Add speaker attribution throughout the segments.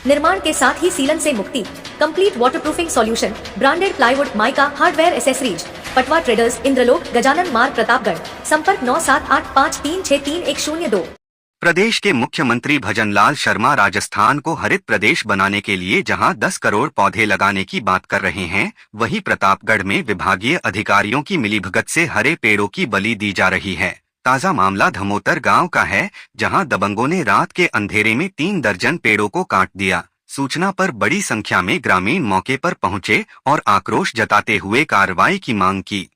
Speaker 1: निर्माण के साथ ही सीलन से मुक्ति, complete waterproofing solution, branded plywood, mica, hardware accessories, Patwa traders, Indralok, Gajanan Marg, Pratapgarh. संपर्क 9785363102।
Speaker 2: प्रदेश के मुख्यमंत्री भजनलाल शर्मा राजस्थान को हरित प्रदेश बनाने के लिए जहां 10 करोड़ पौधे लगाने की बात कर रहे हैं, वहीं प्रतापगढ़ में विभागीय अधिकारियों की मिलीभगत से हरे पेड़ों की बलि दी जा रही है। ताजा मामला धमोतर गांव का है, जहां दबंगों ने रात के अंधेरे में 3 दर्जन पेड़ों को काट दिया। सूचना पर बड़ी संख्या में ग्रामीण मौके पर पहुंचे और आक्रोश जताते हुए कार्रवाई की मांग की।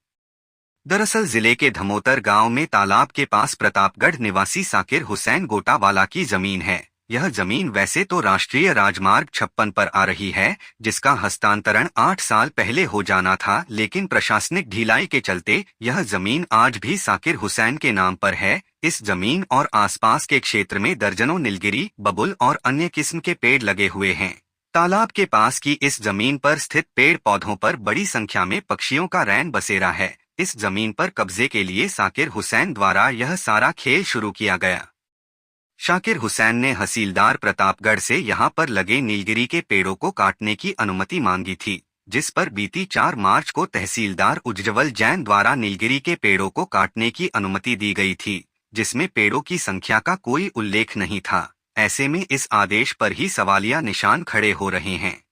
Speaker 2: दरअसल जिले के धमोतर गांव में तालाब के पास प्रतापगढ़ निवासी साकिर हुसैन गोटावाला की जमीन है। यह जमीन वैसे तो राष्ट्रीय राजमार्ग 56 पर आ रही है, जिसका हस्तांतरण 8 साल पहले हो जाना था, लेकिन प्रशासनिक ढिलाई के चलते यह जमीन आज भी साकिर हुसैन के नाम पर है। इस जमीन और आसपास के क्षेत्र में दर्जनों नीलगिरी, बबुल और अन्य किस्म के पेड़ लगे हुए हैं। तालाब के पास की इस जमीन पर स्थित पेड़ पौधों पर बड़ी संख्या में पक्षियों का रैन बसेरा है। इस जमीन पर कब्जे के लिए साकिर हुसैन द्वारा यह सारा खेल शुरू किया गया। शाकिर हुसैन ने तहसीलदार प्रतापगढ़ से यहां पर लगे नीलगिरी के पेड़ों को काटने की अनुमति मांगी थी, जिस पर बीती 4 मार्च को तहसीलदार उज्जवल जैन द्वारा नीलगिरी के पेड़ों को काटने की अनुमति दी गई थी, जिसमें पेड़ों की संख्या का कोई उल्लेख नहीं था। ऐसे में इस आदेश पर ही सवालिया निशान खड़े हो रहे हैं।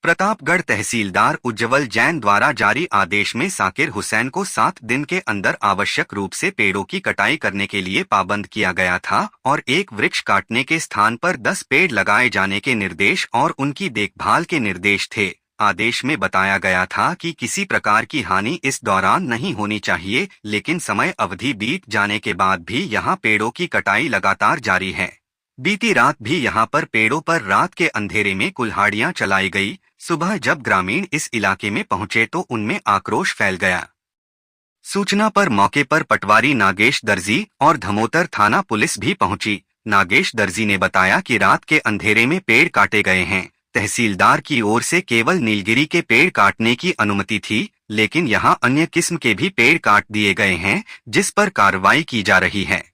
Speaker 2: प्रतापगढ़ तहसीलदार उज्जवल जैन द्वारा जारी आदेश में साकिर हुसैन को 7 दिन के अंदर आवश्यक रूप से पेड़ों की कटाई करने के लिए पाबंद किया गया था और एक वृक्ष काटने के स्थान पर 10 पेड़ लगाए जाने के निर्देश और उनकी देखभाल के निर्देश थे। आदेश में बताया गया था कि किसी प्रकार की हानि इस दौरान नहीं होनी चाहिए, लेकिन समय अवधि बीत जाने के बाद भी यहां पेड़ों की कटाई लगातार जारी है। बीती रात भी यहां पर पेड़ों पर रात के अंधेरे में कुल्हाड़ियां चलाई गई। सुबह जब ग्रामीण इस इलाके में पहुंचे तो उनमें आक्रोश फैल गया। सूचना पर मौके पर पटवारी नागेश दर्जी और धमोतर थाना पुलिस भी पहुंची। नागेश दर्जी ने बताया कि रात के अंधेरे में पेड़ काटे गए हैं। तहसीलदार की ओर से केवल नीलगिरी के पेड़ काटने की अनुमति थी, लेकिन यहां अन्य किस्म के भी पेड़ काट दिए गए हैं, जिस पर कार्रवाई की जा रही है।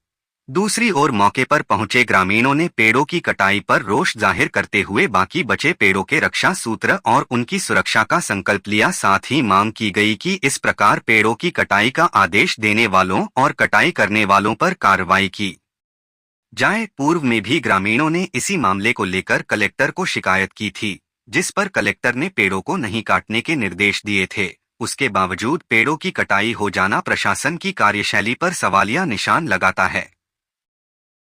Speaker 2: दूसरी ओर मौके पर पहुंचे ग्रामीणों ने पेड़ों की कटाई पर रोष जाहिर करते हुए बाकी बचे पेड़ों के रक्षा सूत्र और उनकी सुरक्षा का संकल्प लिया। साथ ही मांग की गई कि इस प्रकार पेड़ों की कटाई का आदेश देने वालों और कटाई करने वालों पर कार्रवाई की जाए। पूर्व में भी ग्रामीणों ने इसी मामले को लेकर कलेक्टर को शिकायत की थी, जिस पर कलेक्टर ने पेड़ों को नहीं काटने के निर्देश दिए थे। उसके बावजूद पेड़ों की कटाई हो जाना प्रशासन की कार्यशैली पर सवालिया निशान लगाता है।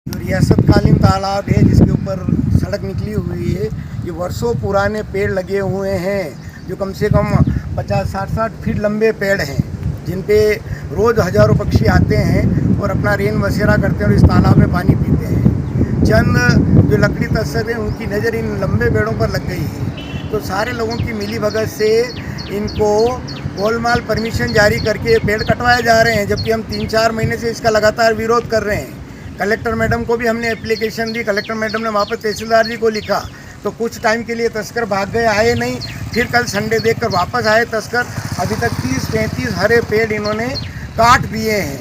Speaker 3: रियासतकालीन तालाब है जिसके ऊपर सड़क निकली हुई है। ये वर्षों पुराने पेड़ लगे हुए हैं, जो कम से कम 50-60 फीट लंबे पेड़ हैं, जिन पे रोज़ हजारों पक्षी आते हैं और अपना रेन बसेरा करते हैं और इस तालाब में पानी पीते हैं। चंद जो लकड़ी तस्कर हैं उनकी नज़र इन लंबे पेड़ों पर लग गई है, तो सारे लोगों की मिलीभगत से इनको गोलमाल परमिशन जारी करके पेड़ कटवाए जा रहे हैं, जबकि हम 3-4 महीने से इसका लगातार विरोध कर रहे हैं। कलेक्टर मैडम को भी हमने एप्लीकेशन दी, कलेक्टर मैडम ने वापस तहसीलदार जी को लिखा, तो कुछ टाइम के लिए तस्कर भाग गए, आए नहीं। फिर कल संडे देखकर वापस आए तस्कर। अभी तक 30-35 हरे पेड़ इन्होंने काट दिए हैं।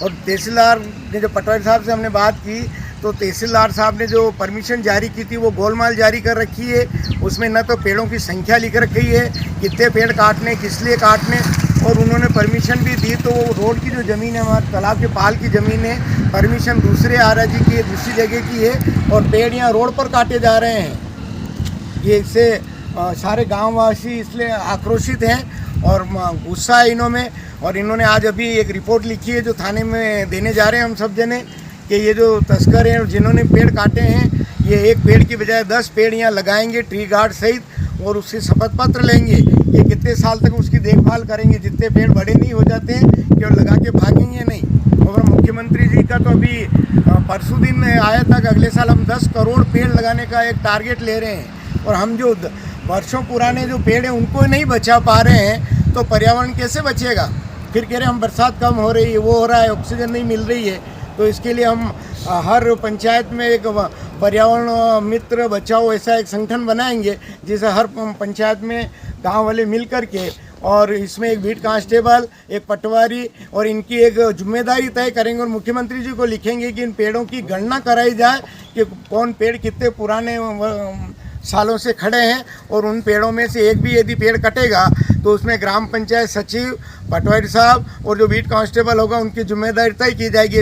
Speaker 3: और तहसीलदार ने जो पटवारी साहब से हमने बात की, तो तहसीलदार साहब ने जो परमिशन जारी की थी वो गोलमाल जारी कर रखी है। उसमें न तो पेड़ों की संख्या लिख रखी है, कितने पेड़ काटने, किस लिए काटने, और उन्होंने परमिशन भी दी तो वो रोड की जो ज़मीन है, हमारे तालाब के पाल की ज़मीन है, परमिशन दूसरे आरजी की दूसरी जगह की है और पेड़ यहाँ रोड पर काटे जा रहे हैं। ये इससे सारे गांववासी इसलिए आक्रोशित हैं और गुस्सा है इन्हों में। और इन्होंने आज अभी एक रिपोर्ट लिखी है जो थाने में देने जा रहे हैं हम सब जने, कि ये जो तस्कर हैं जिन्होंने पेड़ काटे हैं, ये एक पेड़ की बजाय 10 पेड़ यहाँ लगाएंगे ट्री गार्ड सहित, और उससे शपथ पत्र लेंगे। ये कितने साल तक उसकी देखभाल करेंगे, जितने पेड़ बड़े नहीं हो जाते हैं केवल लगा के भागेंगे नहीं। और मुख्यमंत्री जी का तो अभी परसों दिन आया था कि अगले साल हम 10 करोड़ पेड़ लगाने का एक टारगेट ले रहे हैं, और हम जो वर्षों पुराने जो पेड़ हैं उनको नहीं बचा पा रहे हैं, तो पर्यावरण कैसे बचेगा। फिर कह रहे हम बरसात कम हो रही है, वो हो रहा है, ऑक्सीजन नहीं मिल रही है। तो इसके लिए हम हर पंचायत में एक पर्यावरण मित्र बचाओ ऐसा एक संगठन बनाएंगे, जिसे हर पंचायत में गांव वाले मिल कर के और इसमें एक बीट कांस्टेबल, एक पटवारी और इनकी एक जिम्मेदारी तय करेंगे और मुख्यमंत्री जी को लिखेंगे कि इन पेड़ों की गणना कराई जाए कि कौन पेड़ कितने पुराने सालों से खड़े हैं, और उन पेड़ों में से एक भी यदि पेड़ कटेगा तो उसमें ग्राम पंचायत सचिव, पटवारी साहब और जो बीट कांस्टेबल होगा उनकी जिम्मेदारी तय की जाएगी।